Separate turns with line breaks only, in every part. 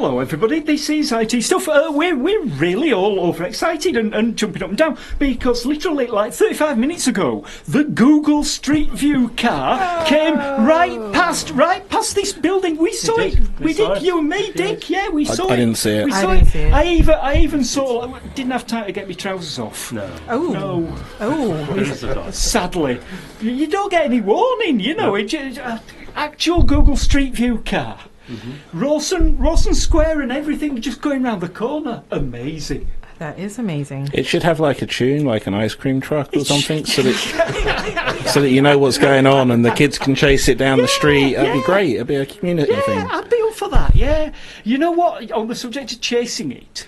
hello everybody, this is IT Stuff. We're really all overexcited and jumping up and down because literally like 35 minutes ago the Google Street View car came right past this building. We saw it. We did. You and me, Dick. Yeah, we saw it.
I didn't see it.
We saw it. I even saw. Didn't have time to get my trousers off.
No.
Oh. Sadly, you don't get any warning. You know, actual Google Street View car. Rawson Square and everything just going round the corner. Amazing.
That is amazing.
It should have like a tune, like an ice cream truck or something, so that you know what's going on and the kids can chase it down the street. That'd be great. It'd be a community thing.
Yeah, I'd be up for that. Yeah. You know what? On the subject of chasing it,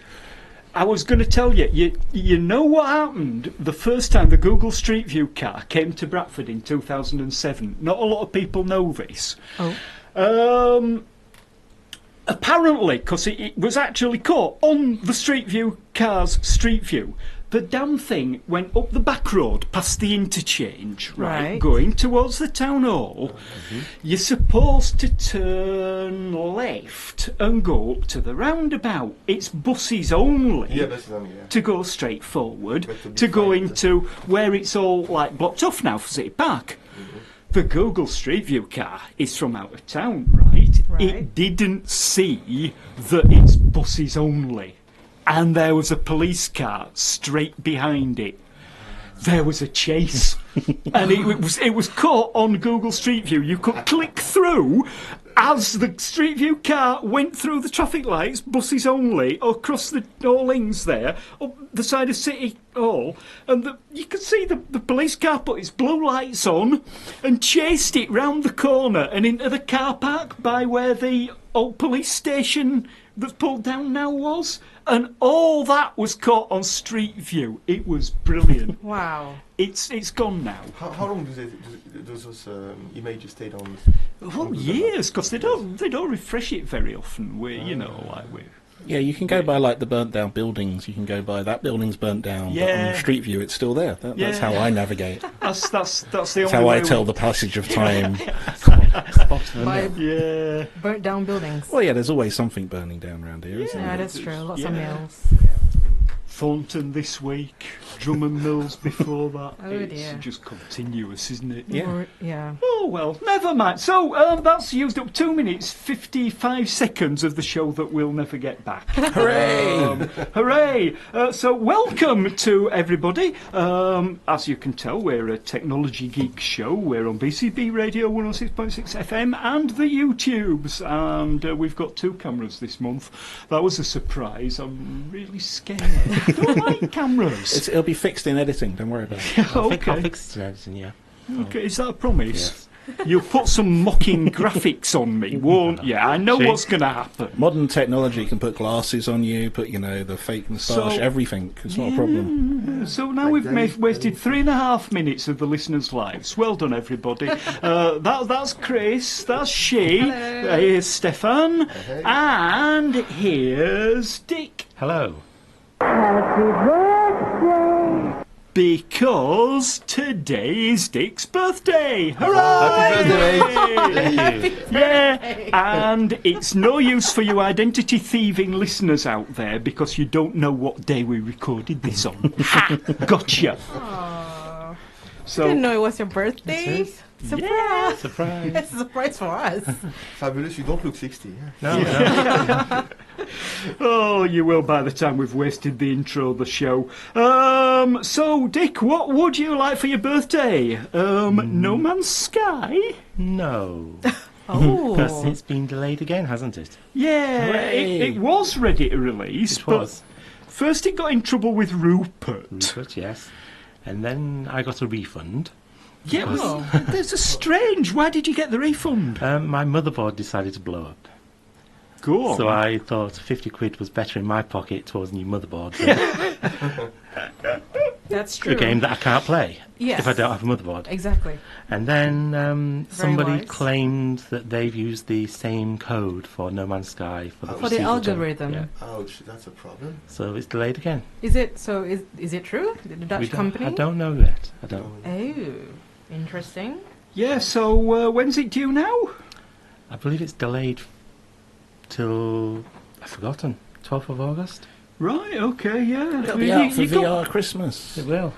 I was going to tell you. You know what happened the first time the Google Street View car came to Bradford in 2007? Not a lot of people know this. Oh. Apparently, because it was actually caught on the Street View car's Street View, the damn thing went up the back road past the interchange, right. Going towards the town hall. You're supposed to turn left and go up to the roundabout. It's buses only to go straight forward, to go into where it's all like blocked off now for City Park. The Google Street View car is from out of town, right? It didn't see that it's buses only. And there was a police car straight behind it. There was a chase. And it was caught on Google Street View. You could click through as the Street View car went through the traffic lights, buses only, across the Allings there, up the side of City Hall, and you could see the police car put its blue lights on and chased it round the corner and into the car park by where the old police station that's pulled down now was, and all that was caught on Street View. It was brilliant.
Wow.
It's gone now.
How long does those images stay on?
Well, years, because they don't refresh it very often.
Yeah, you can go by like the burnt down buildings. You can go by that building's burnt down, but on Street View it's still there. That's how I navigate.
That's the only
That's how
way
I tell the passage of time.
By burnt down buildings.
Well, yeah, there's always something burning down around here, isn't there?
Yeah, that's true. Lots of mills.
Thornton this week, Drummond Mills before that.
Dear.
It's just continuous, isn't it?
Yeah.
Oh, well, never mind. So, that's used up 2 minutes, 55 seconds of the show that we'll never get back.
Hooray!
Hooray! So, welcome to everybody. As you can tell, we're a technology geek show. We're on BCB Radio 106.6 FM and the YouTubes. And we've got 2 cameras this month. That was a surprise. I'm really scared. I don't like cameras.
It'll be fixed in editing, don't worry about it.
I'll fix it in editing, yeah.
Okay, is that a promise? Yes. You'll put some mocking graphics on me, won't you? I know what's going to happen.
Modern technology can put glasses on you, put, the fake moustache, everything. It's not a problem.
So now we've wasted 3.5 minutes of the listeners' lives. Well done, everybody. That's Kriss, that's she, here's Stephane, and here's Dick.
Hello.
Happy birthday!
Because today is Dick's birthday! Hooray!
Happy birthday!
Yeah, and it's no use for you identity thieving listeners out there because you don't know what day we recorded this on. Ha! Gotcha!
Aww.
So,
Didn't know it was your birthday. Surprise!
Yeah.
Surprise!
It's a surprise for us.
Fabulous, you don't look 60.
No.
Oh, you will by the time we've wasted the intro of the show. So, Dick, what would you like for your birthday? No Man's Sky?
No.
Oh.
Because it's been delayed again, hasn't it?
Yeah, it was ready to release,
It
first it got in trouble with Rupert.
Rupert, yes. And then I got a refund.
Yeah, well, there's a strange. Why did you get the refund?
My motherboard decided to blow up.
Go on.
So I thought 50 quid was better in my pocket towards a new motherboard.
That's true.
A game that I can't play if I don't have a motherboard.
Exactly.
And then somebody
wise.
claimed that they've used the same code for No Man's Sky for the
For the algorithm.
Yeah.
Ouch, that's a problem.
So it's delayed again.
Is it true? The Dutch company?
I don't know yet. I don't.
Oh, interesting.
Yeah, so when's it due now?
I believe it's delayed till I've forgotten. 12th of August?
Right, okay, yeah.
It'll be out for VR Christmas.
It will.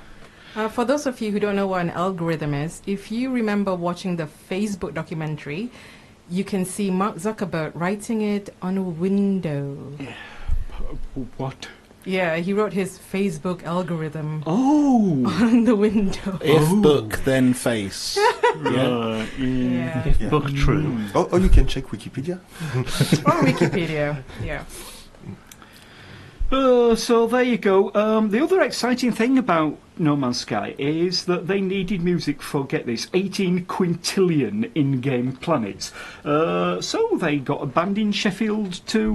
For those of you who don't know what an algorithm is, if you remember watching the Facebook documentary, you can see Mark Zuckerberg writing it on a window.
What?
Yeah, he wrote his Facebook algorithm
on
the window.
If book, then face.
Yeah.
Yeah.
If book true.
Oh, you can check Wikipedia.
Or Wikipedia, yeah.
So there you go. The other exciting thing about No Man's Sky is that they needed music for, get this, 18 quintillion in-game planets. So they got a band in Sheffield to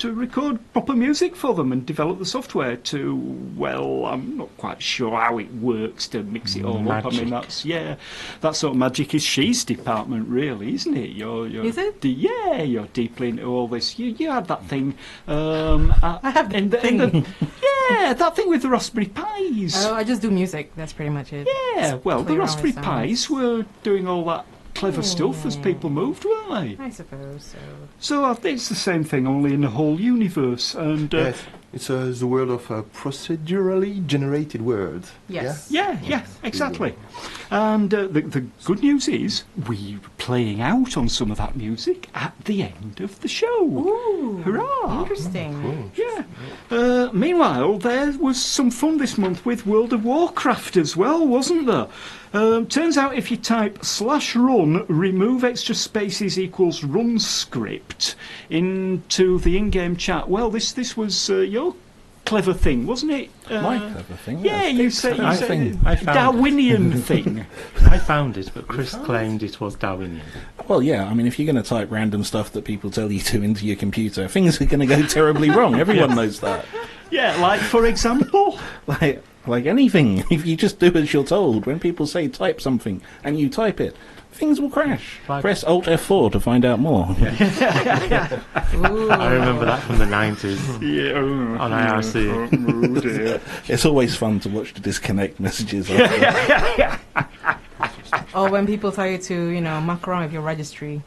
record proper music for them and develop the software to, well, I'm not quite sure how it works to mix it all up. I mean, that sort of magic is She's department, really, isn't it?
Is it?
You're deeply into all this. You had that thing.
I have the thing.
That thing with the Raspberry Pis.
Oh, I just do music. That's pretty much it.
Yeah, well, the
Play around
Raspberry
with sounds.
Pis were doing all that clever stuff as people moved, weren't they?
I suppose so.
So it's the same thing, only in the whole universe. And
Yes, it's the world of procedurally generated words.
Yes.
yeah, exactly. And the good news is we're playing out on some of that music at the end of the show.
Ooh,
Hurrah!
interesting.
Cool.
Yeah. Meanwhile, there was some fun this month with World of Warcraft as well, wasn't there? Turns out if you type /run remove extra spaces equals RunScript into the in-game chat, well, this was your clever thing, wasn't it?
My clever thing.
Yeah, you said
I found
Darwinian thing.
I found it, but Kriss claimed it was Darwinian.
Well, yeah, I mean, if you're going to type random stuff that people tell you to into your computer, things are going to go terribly wrong. Everyone knows that.
Yeah, like, for example?
Like anything, if you just do as you're told, when people say type something and you type it, things will crash.
Like-
Press Alt F4 to find out more.
Ooh.
I remember that from the 90s
Yeah.
on IRC.
Oh, dear.
It's always fun to watch the disconnect messages.
Or when people tell you to, muck around with your registry,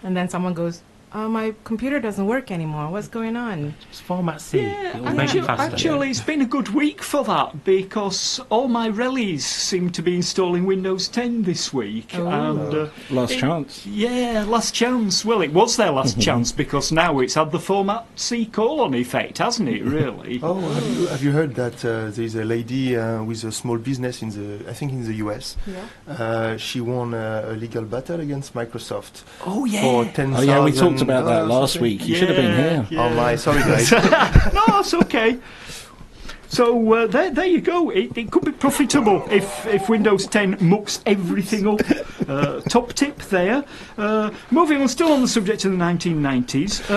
and then someone goes, my computer doesn't work anymore. What's going on?
Just format C.
Yeah,
It will make it faster.
actually, it's been a good week for that because all my rellies seem to be installing Windows 10 this week.
Oh.
And
Last chance.
yeah, last chance. Well, it was their last chance because now it's had the format C colon effect, hasn't it? Really?
Oh, have you heard that there's a lady with a small business in the US?
Yeah.
She won a legal battle against Microsoft
Oh yeah.
for 10,000.
Oh yeah, we talked about that last
something.
week. You should have been here.
Yeah.
Oh my, sorry guys.
No, it's okay. So there you go. It could be profitable if Windows 10 mucks everything up. Top tip there. Moving on, still on the subject of the 1990s.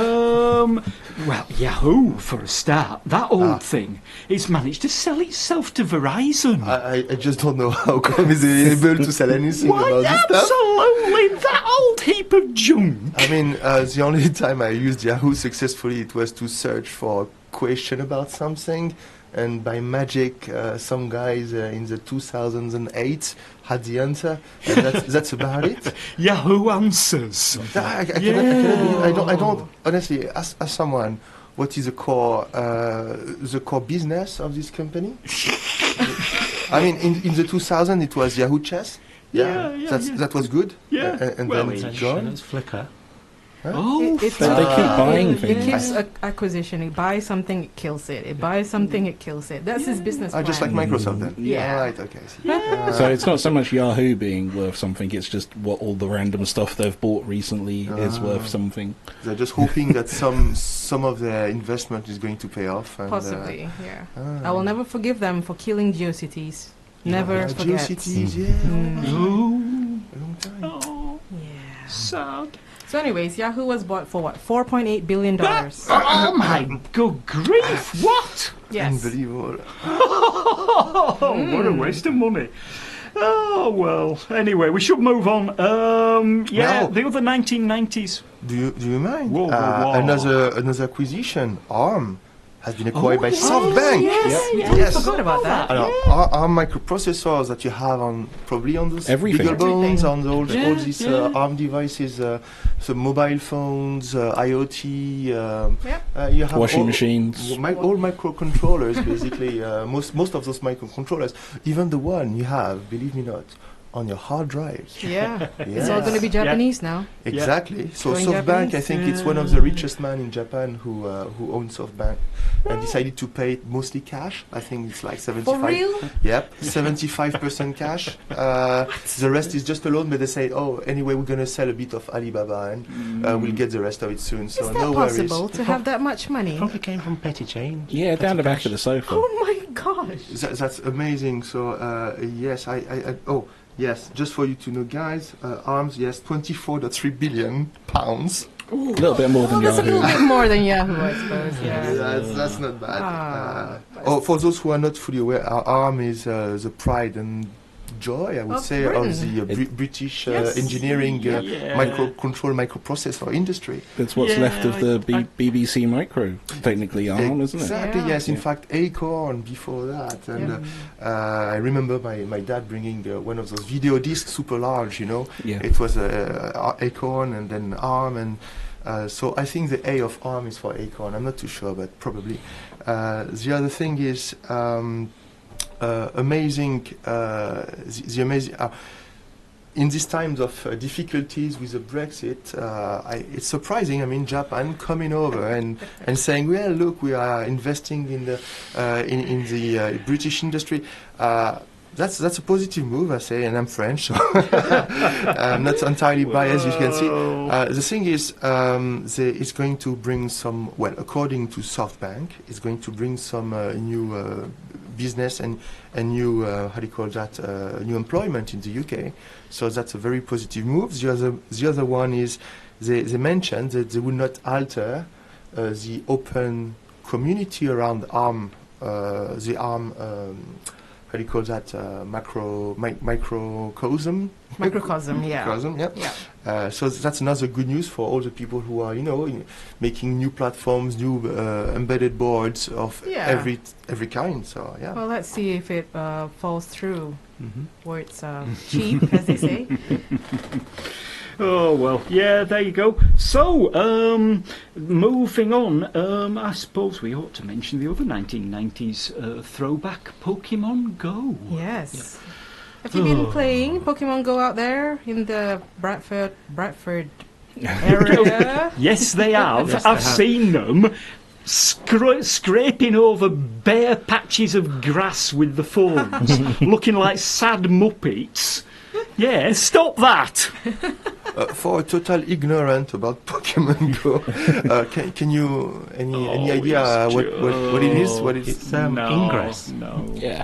Well, Yahoo for a start. That old thing. It's managed to sell itself to Verizon.
I just don't know how come is it able to sell anything
Why,
about this stuff.
absolutely, that old heap of junk.
I mean, the only time I used Yahoo successfully, it was to search for a question about something, and by magic, some guys in the 2008 had the answer, and that's about it.
Yahoo Answers.
I don't honestly. Ask someone what is the core business of this company. I mean, in the 2000 it was Yahoo Chess.
Yeah,
that was good.
Yeah.
and
Well,
then
it's
it
It's
gone.
Flickr.
Oh,
It's
But they keep buying
It
things.
keeps acquisition. It buys something, it kills it. It buys something, it kills it. That's his business plan.
Just like Microsoft then.
Yeah.
Right. Okay. I see.
Yeah.
So it's not so much Yahoo being worth something, it's just what all the random stuff they've bought recently is worth something.
They're just hoping that some of their investment is going to pay off. And,
Possibly, yeah. I will never forgive them for killing GeoCities. Never forget.
GeoCities, yeah.
Oh,
A long time.
oh,
Yeah.
sad.
So anyways, Yahoo was bought for what? $4.8 billion.
Oh my good grief! What?
Yes.
Unbelievable.
Oh, what a waste of money. Oh well. Anyway, we should move on. Yeah,
Now-
the other 1990s.
Do you mind?
Whoa, whoa, whoa.
Another acquisition, ARM. has been acquired by Softbank.
Yes. I forgot about that.
Our microprocessors that you have probably on those
Everything.
BeagleBones, on all these ARM devices, so mobile phones, IoT. You have
Washing machines.
all microcontrollers, basically. Most of those microcontrollers, even the one you have, believe me not, on your hard drives.
Yeah, it's all going to be Japanese now.
Exactly. So
Going
SoftBank,
Japanese?
I think it's one of the richest men in Japan who owns SoftBank, and decided to pay it mostly cash. I think it's like 75.
For real?
Yep, 75% cash. The rest is just a loan, but they say, anyway, we're going to sell a bit of Alibaba, and we'll get the rest of it soon. So
Is that
no
possible
worries.
to have that much money?
Probably came from petty change.
Yeah, down the back of the sofa.
Oh my gosh!
That's amazing. So yes, yes, just for you to know, guys, ARMS, yes, 24.3 billion pounds.
A little bit more than
That's a little
Yahoo.
bit more than Yahoo, I suppose. Yeah.
That's not bad. For those who are not fully aware, ARM is the pride and joy, I would
Of
say,
Britain.
of the British
Yes.
engineering microprocessor industry.
That's what's left of the BBC Micro, technically ARM, isn't it?
Exactly,
Yeah.
yes. In
Yeah.
fact, Acorn before that. And I remember my dad bringing one of those video discs, super large,
Yeah.
It was Acorn and then ARM. And so I think the A of ARM is for Acorn. I'm not too sure, but probably. The other thing is amazing, the amazing... in these times of difficulties with the Brexit, it's surprising. I mean, Japan coming over and saying, "Well, look, we are investing in the British industry." That's a positive move, I say, and I'm French, so I'm not entirely biased, you can see. The thing is, it's going to bring some, well, according to SoftBank, it's going to bring some new business and new, new employment in the UK. So that's a very positive move. The other one is they mentioned that they will not alter the open community around ARM, the ARM. Microcosm.
Microcosm, yeah.
Microcosm, yeah. So that's another good news for all the people who are, making new platforms, new embedded boards of every kind. So yeah.
Well, let's see if it falls through, where it's cheap, as they say.
Oh, well, yeah, there you go. So, moving on, I suppose we ought to mention the other 1990s throwback, Pokemon Go.
Yes. Have you been playing Pokemon Go out there in the Bradford area?
Yes, they have.
Yes,
I've
they have.
seen them scraping over bare patches of grass with the phones, looking like sad Muppets. Yeah, stop that!
For a total ignorant about Pokemon Go, can you any idea what it is? What
It's
No,
Ingress.
No.
Yeah.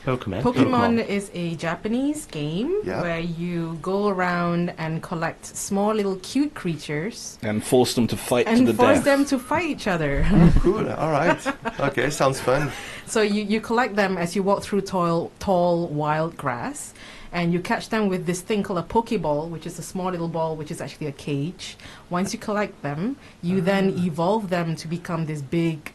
Pokemon is a Japanese game
Yeah.
where you go around and collect small little cute creatures
And force them to fight to
and
the
force
death.
them to fight each other.
Cool. All right. Okay. Sounds fun.
So you collect them as you walk through tall wild grass, and you catch them with this thing called a Pokeball, which is a small little ball, which is actually a cage. Once you collect them, you then evolve them to become this big,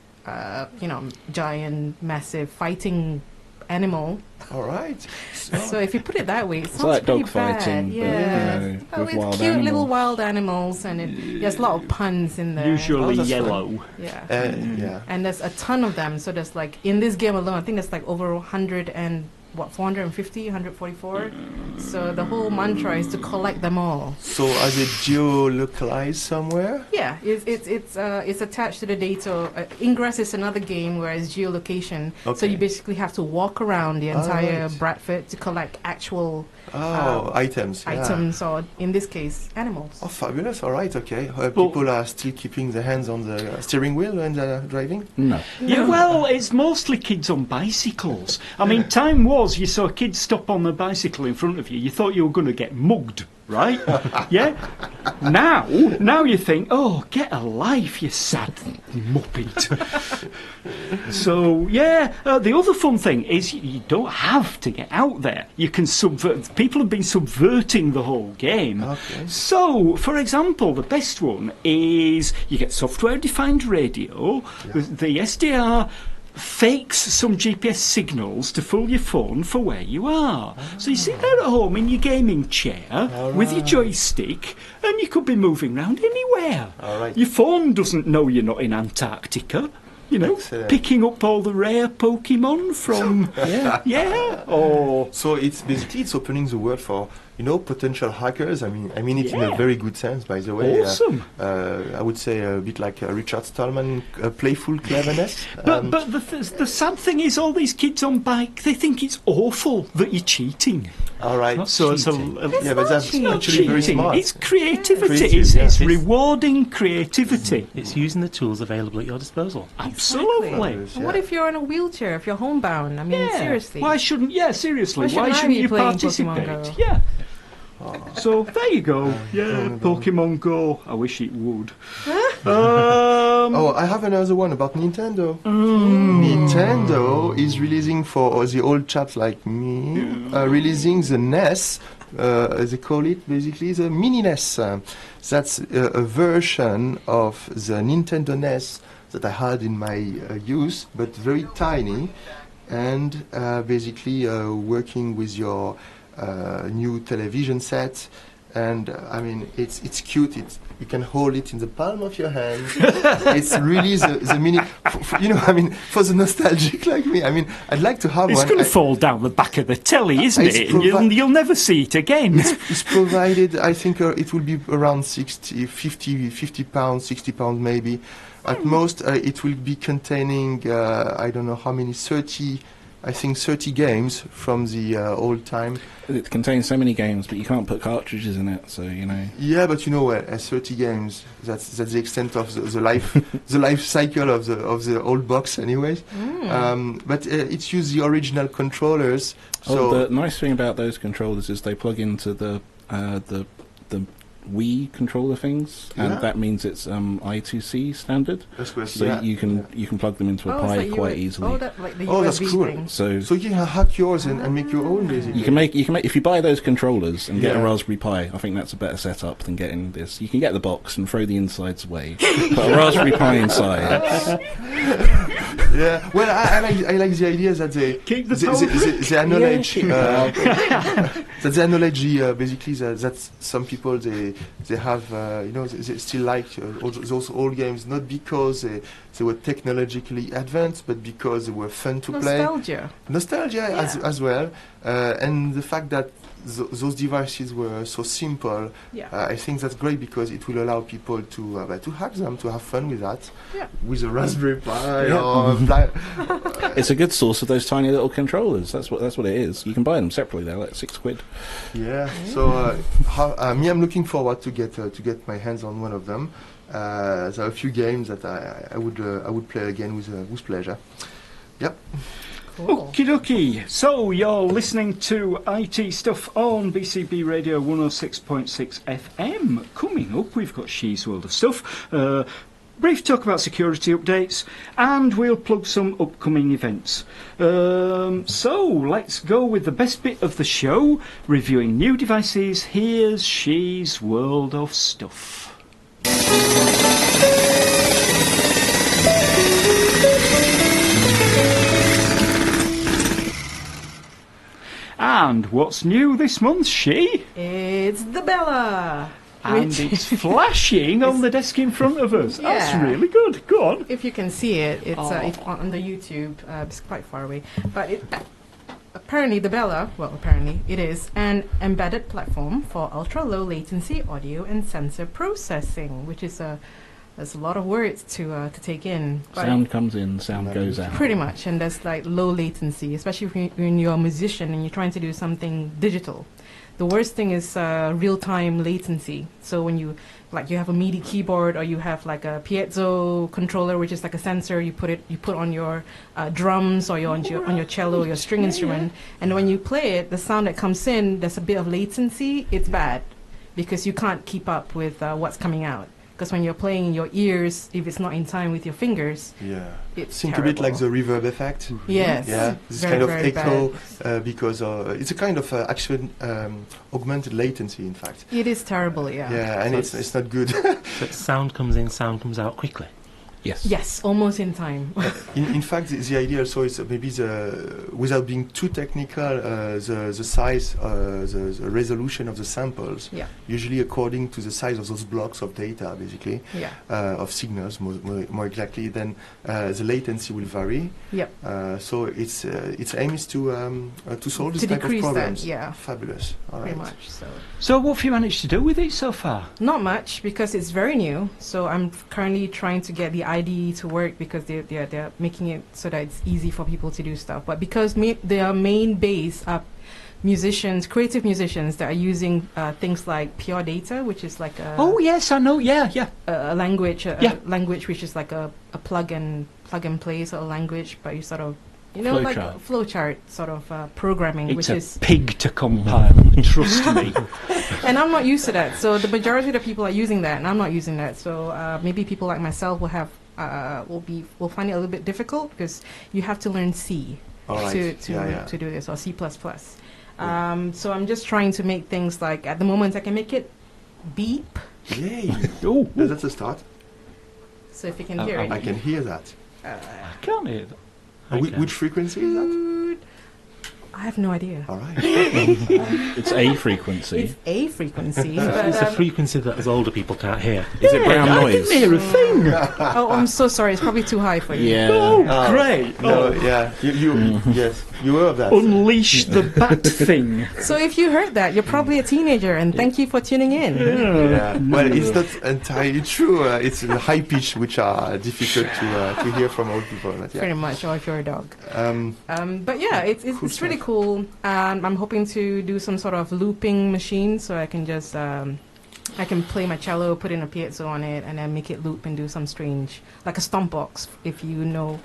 giant, massive fighting animal.
All right.
So if you put it that way, it sounds
like
pretty
dog
bad.
fighting, but,
Yeah,
with
with
wild
cute little
animals.
wild animals, and there's a lot of puns in there.
Usually
that's
yellow.
Yeah.
Yeah.
And there's a ton of them. So there's like, in this game alone, I think there's like over 450, 144. So the whole mantra is to collect them all.
So are they geolocalized somewhere?
Yeah, it's attached to the data. Ingress is another game where it's geolocation. So
Okay.
you basically have to walk around the entire
right.
Bradford to collect actual
Items. Yeah.
items, or in this case, animals.
Oh, fabulous. All right. Okay. People are still keeping their hands on the steering wheel when they're driving?
No.
Yeah, well, it's mostly kids on bicycles. I mean, time was was you saw a kid stop on the bicycle in front of you, you thought you were going to get mugged, right? Yeah? Now you think, oh, get a life, you sad muppet. So, yeah, the other fun thing is you don't have to get out there. You can subvert. People have been subverting the whole game.
Okay.
So, for example, the best one is you get software-defined radio. The SDR fakes some GPS signals to fool your phone for where you are. So you sit there at home in your gaming chair with your joystick, and you could be moving around anywhere.
All right.
Your phone doesn't know you're not in Antarctica. You know,
Excellent.
picking up all the rare Pokemon from or
So it's basically it's opening the world for potential hackers. I mean it in a
Yeah.
very good sense, by the way.
Awesome.
I would say a bit like Richard Stallman, playful cleverness.
But the sad thing is, all these kids on bike, they think it's awful that you're cheating.
All right.
So it's
Yeah, but that's
cheating.
actually very
cheating.
smart.
It's creativity.
Creative,
It's
yeah.
rewarding creativity.
It's using the tools available at your disposal.
Absolutely.
And what if you're in a wheelchair, if you're homebound? I mean, seriously.
Why shouldn't? Yeah, seriously.
Why shouldn't I be
you
playing
participate?
Pokemon Go?
Yeah. So there you go. Yeah, Pokemon Go. I wish it would.
Oh, I have another one about Nintendo. Nintendo is releasing for the old chaps like me, releasing the NES, they call it basically the Mini NES. That's a version of the Nintendo NES that I had in my youth, but very tiny, and basically working with your new television set. And I mean, it's cute. You can hold it in the palm of your hand. It's really the mini. For the nostalgic like me, I mean, I'd like to have
It's
one.
going to fall down the back of the telly, isn't
It's
it? And you'll never see it again.
It's provided. I think it will be around 50 pounds, 60 pounds maybe. At most, it will be containing I don't know how many 30 games from the old time.
It contains so many games, but you can't put cartridges in it, so
Yeah, but 30 games. That's the extent of the life the life cycle of the old box, anyways. But it's used the original controllers. So
the nice thing about those controllers is they plug into the Wii controller things, and
Yeah.
that means it's I2C standard.
that's good.
So
Yeah.
you can plug them into a
it's
Pi
like
quite easily.
Oh, that, like the
Oh, that's
USB
cool.
thing.
So
So you can hack yours and make your own, basically.
you can make if you buy those controllers and get a
Yeah.
Raspberry Pi, I think that's a better setup than getting this. You can get the box and throw the insides away, put a Raspberry Pi inside.
Yeah. Well, I like the idea that they
Keep the
they acknowledge that they acknowledge basically that some people they have they still like those old games, not because they were technologically advanced, but because they were fun to play. Nostalgia as well, and the fact that those devices were so simple. I think that's great because it will allow people to hack them, to have fun with that, with a Raspberry Pi or
It's a good source of those tiny little controllers. That's what it is. You can buy them separately. They're like £6.
Yeah. So I'm looking forward to get my hands on one of them. There are a few games that I would play again with pleasure. Yep.
Cool.
Okie dokie. So you're listening to IT Stuff on BCB Radio 106.6 FM. Coming up, we've got She's World of Stuff. Brief talk about security updates, and we'll plug some upcoming events. So let's go with the best bit of the show, reviewing new devices. Here's She's World of Stuff. And what's new this month, She?
It's the Bela.
And
which-
it's flashing on the desk in front of us. That's
Yeah.
really good. Go on.
If you can see it, it's on the YouTube. It's quite far away, but apparently the Bela, apparently it is an embedded platform for ultra-low latency audio and sensor processing, which is there's a lot of words to take in. But
Sound comes in, sound goes out.
pretty much, and there's like low latency, especially when you're a musician and you're trying to do something digital. The worst thing is real-time latency. So when you have a MIDI keyboard, or you have like a piezo controller, which is like a sensor you put on your drums, or on your cello or your string instrument, and when you play it, the sound that comes in, there's a bit of latency. It's bad because you can't keep up with what's coming out. Because when you're playing in your ears, if it's not in time with your fingers, it's
Think
terrible.
a bit like the reverb effect.
Yes.
Yeah, this
Very,
kind of
very
echo because it's a kind of actual augmented latency, in fact.
It is terrible, yeah.
Yeah, and it's not good.
But sound comes in, sound comes out quickly.
Yes.
Yes, almost in time.
In fact, the idea also is maybe without being too technical, the size, the resolution of the samples,
Yeah.
usually according to the size of those blocks of data, basically,
Yeah.
of signals, more exactly, then the latency will vary.
Yep.
So its aim is to solve this
To
type of
decrease that,
problems.
yeah.
Fabulous. All
Pretty
right.
much.
So what have you managed to do with it so far?
Not much, because it's very new. So I'm currently trying to get the IDE to work, because they're making it so that it's easy for people to do stuff. But because their main base are creative musicians that are using things like pure data, which is like
Oh yes, I know. Yeah.
a language,
Yeah.
language which is like a plug and play sort of language, but you sort of
Flowchart.
like a flowchart sort of programming,
It's
which
a
is,
pig to compile. Trust me.
and I'm not used to that. So the majority of the people are using that, and I'm not using that. So maybe people like myself will have will find it a little bit difficult, because you have to learn C
All right.
to do this, or C++. So I'm just trying to make things like, at the moment I can make it beep.
Yay!
Oh,
That's a start.
So if you can hear it.
I can hear that.
I can't hear that.
Okay.
Which frequency is that?
I have no idea.
All right.
It's a frequency.
It's a frequency.
It's a
but,
frequency that us older people can't hear.
Is it brown
I
noise?
didn't hear a thing.
oh, I'm so sorry. It's probably too high for you.
Yeah.
Oh, great.
No, yeah. Yes, you heard that.
Unleash the bat thing.
So if you heard that, you're probably a teenager, and thank you for tuning in.
Yeah. Well, it's not entirely true. It's the high pitch which are difficult to hear from old people. But
Pretty
yeah.
much, or if you're a dog. But yeah,
Cool
it's really
stuff.
cool. I'm hoping to do some sort of looping machine, so I can just I can play my cello, put in a piezo on it, and then make it loop and do some strange, like a stomp box. If you know,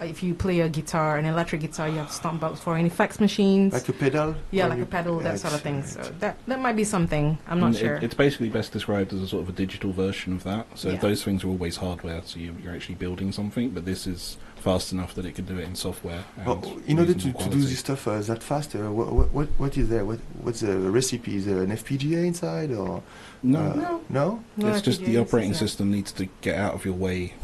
if you play a guitar, an electric guitar, you have stomp box for an effects machines.
Like a pedal?
Yeah,
Or
like
you-
a pedal,
yeah,
that sort of thing.
it's-
So that might be something. I'm not sure.
It's basically best described as a sort of a digital version of that. So
Yeah.
those things are always hardware, so you're actually building something, but this is fast enough that it can do it in software. And
Well, in order to
reasonable
do
quality.
this stuff that fast, what is there? What's the recipe? Is there an FPGA inside or
No,
No.
no?
No,
it's just the
FPGAs,
operating
yeah.
system needs to get out of your way.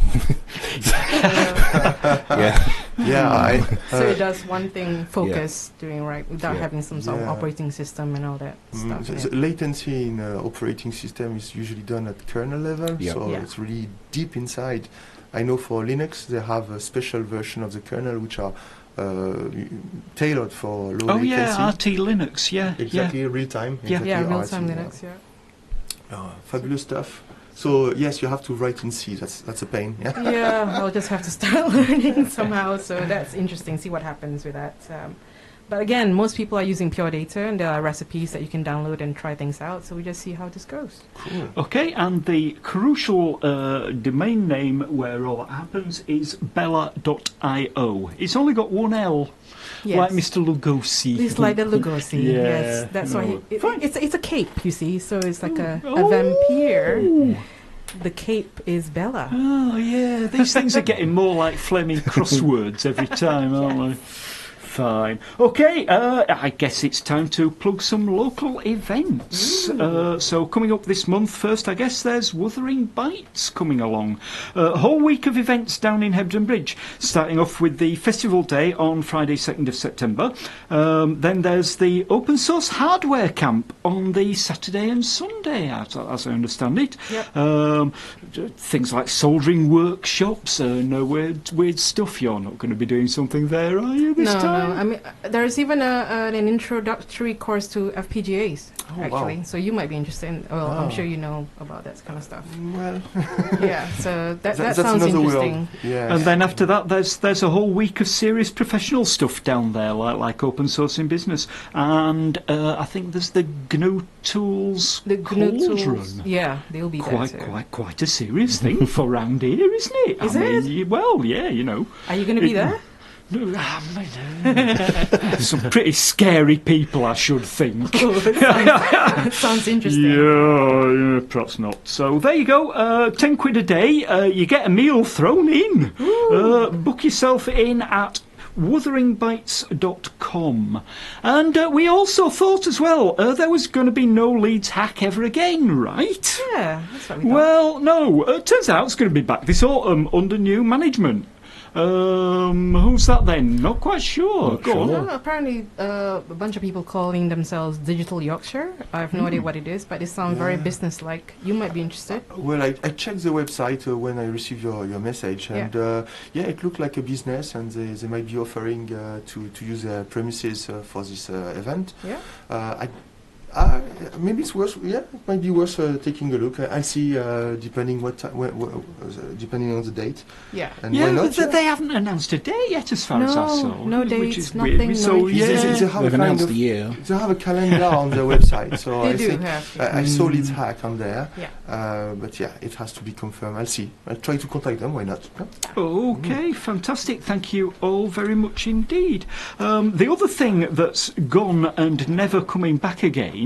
Uh,
Yeah.
Yeah,
so it does one thing focus doing right without
Yeah.
having some sort of
Yeah.
operating system and all that stuff. in
the
it.
latency in operating system is usually done at kernel level,
Yeah.
so
Yeah.
it's really deep inside. I know for Linux they have a special version of the kernel which are tailored for low
Oh
latency.
yeah, RT Linux. Yeah,
Exactly, real time.
Yeah.
Exactly,
Yeah,
RT,
real-time Linux. Yeah.
Fabulous stuff. So yes, you have to write in C. That's a pain. Yeah.
Yeah, I'll just have to start learning somehow. So that's interesting. See what happens with that. But again, most people are using pure data, and there are recipes that you can download and try things out. So we just see how this goes.
Cool.
Okay, and the crucial domain name where all that happens is Bela.io. It's only got one L,
Yes.
like Mr. Lugosi.
It's like the Lugosi.
Yeah.
Yes, that's why
No.
it's a cape. You see, so it's like a
Oh.
vampire. The cape is Bela.
Oh yeah, these things are getting more like flaming crosswords every time, aren't they? Fine. Okay, I guess it's time to plug some local events. So coming up this month, first I guess there's Wuthering Bytes coming along. A whole week of events down in Hebden Bridge, starting off with the festival day on Friday 2nd of September. Then there's the open source hardware camp on the Saturday and Sunday, as I understand it.
Yep.
Things like soldering workshops, no weird stuff. You're not going to be doing something there, are you, this
No,
time?
I mean, there's even an introductory course to FPGAs, actually.
wow.
So you might be interested in, well, I'm sure you know about that kind of stuff.
Well,
Yeah, so that
that's
sounds
another
interesting.
world. Yeah.
And then after that, there's a whole week of serious professional stuff down there, like open source in business, and I think there's the GNU Tools
The GNU Tools,
Cauldron.
yeah, they'll be there too.
Quite a serious thing for round here, isn't it?
Is
I mean,
it?
well, yeah, you know.
Are you going to be there?
Some pretty scary people, I should think.
Oh, that sounds interesting.
Yeah, perhaps not. So there you go. £10 a day. You get a meal thrown in. Book yourself in at wutheringbytes.com. And we also thought as well there was going to be no Leeds hack ever again, right?
Yeah, that's what we thought.
Well, no. Turns out it's going to be back this autumn under new management. Who's that then? Not quite sure.
Not
Go on.
sure.
No, apparently a bunch of people calling themselves Digital Yorkshire. I have no idea what it is, but it sounds very business-like. You might be interested.
Well, I checked the website when I received your message, and it looked like a business, and they might be offering to use their premises for this event.
Yeah.
Maybe it's worth. Yeah, it might be worth taking a look. I'll see depending depending on the date.
Yeah.
And
Yeah,
why not?
but they haven't announced a date yet, as far as I saw.
No
which
dates,
is
nothing,
weird.
no
So
interviews.
yeah,
They have
They've
a kind
announced
of
the year.
they have a calendar on their website, so
They
I
do
think
have.
I saw Leeds hack on there.
Yeah.
But yeah, it has to be confirmed. I'll see. I'll try to contact them. Why not? Yeah.
Okay, fantastic. Thank you all very much indeed. The other thing that's gone and never coming back again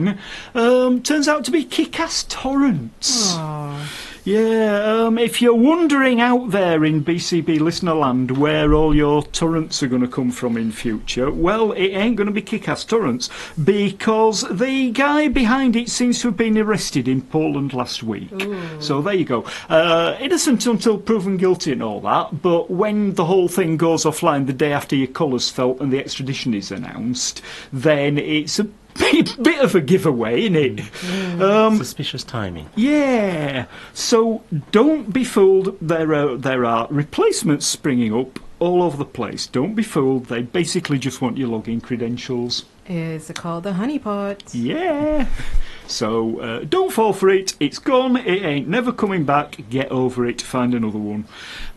turns out to be Kickass Torrents.
Oh,
Yeah, if you're wondering out there in BCB listener land where all your torrents are going to come from in future, well, it ain't going to be Kickass Torrents, because the guy behind it seems to have been arrested in Poland last week. So there you go. Innocent until proven guilty and all that, but when the whole thing goes offline the day after your colours felt and the extradition is announced, then it's a bit of a giveaway, isn't it?
Suspicious timing.
Yeah. So don't be fooled. There are replacements springing up all over the place. Don't be fooled. They basically just want your login credentials.
it's called the honeypot.
Yeah. So don't fall for it. It's gone. It ain't never coming back. Get over it. Find another one.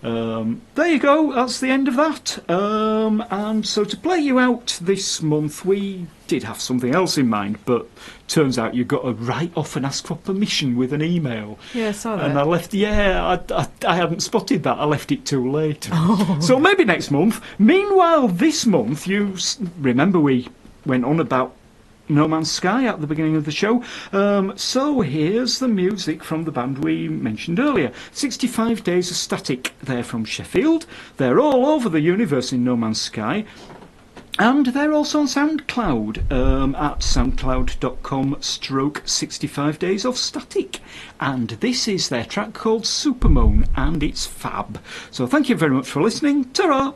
There you go. That's the end of that. And so to play you out this month, we did have something else in mind, but turns out you've got to write off and ask for permission with an email.
Yeah, I saw that.
And I left. Yeah, I hadn't spotted that. I left it too late. So maybe next month. Meanwhile, this month, you remember we went on about No Man's Sky at the beginning of the show. So here's the music from the band we mentioned earlier. 65 Days of Static. They're from Sheffield. They're all over the universe in No Man's Sky. And they're also on SoundCloud at soundcloud.com/65 Days of Static. And this is their track called Supermoan, and it's fab. So thank you very much for listening. Ta-ra!